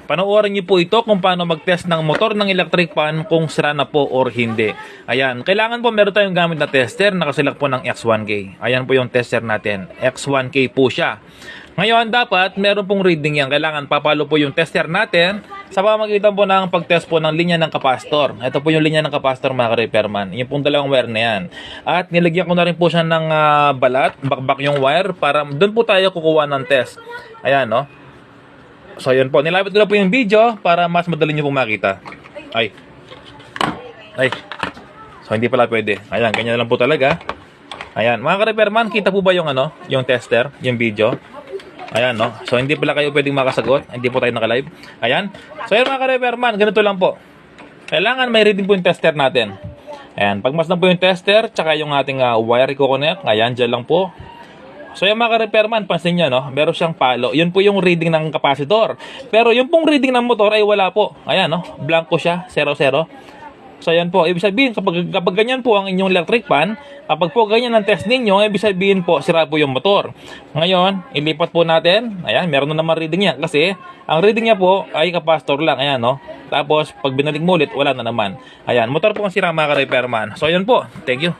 Panoorin niyo po ito kung paano mag-test ng motor ng electric fan kung sira na po or hindi. Ayan, kailangan po meron tayong gamit na tester, nakaselect po ng X1K. Ayan po yung tester natin, X1K po siya. Ngayon, dapat meron pong reading yan. Kailangan papalo po yung tester natin sa pamamagitan po ng pag-test po ng linya ng kapasitor. Ito po yung linya ng kapasitor, mga ka-repairman. Yung pong dalawang wire na yan. At nilagyan ko na rin po siya ng balat, bakbak yung wire para doon po tayo kukuha ng test. Ayan, no? So, yun po. Nilapit ko na po yung video para mas madali nyo pong makita. Ay. So, hindi pala pwede. Ayan, ganyan lang po talaga. Ayan. Mga ka-repairman, kita po ba yung yung tester, yung video? Ayan, no? So, hindi pala kayo pwedeng makasagot. Hindi po tayo naka-live. Ayan. So, yun mga ka-repairman, ganito lang po. Kailangan may reading po yung tester natin. Ayan. Pagmasdan po yung tester, tsaka yung ating wire i-connect. Ayan, dyan lang po. So yung mga ka-repairman, pansin nyo, no? Meron siyang palo. Yun po yung reading ng kapasitor. Pero yung pong reading ng motor ay wala po. Ayan, no? Blanco siya, 0-0. So yan po, ibig sabihin, kapag ganyan po ang inyong electric fan, kapag po ganyan ang test ninyo, ibig sabihin po, sira po yung motor. Ngayon, ilipat po natin. Ayan, meron na naman reading niya. Kasi, ang reading niya po ay kapasitor lang. Ayan, no? Tapos, pag binalik mo ulit, wala na naman. Ayan, motor po ang sira mga ka-repairman. So yan po, thank you.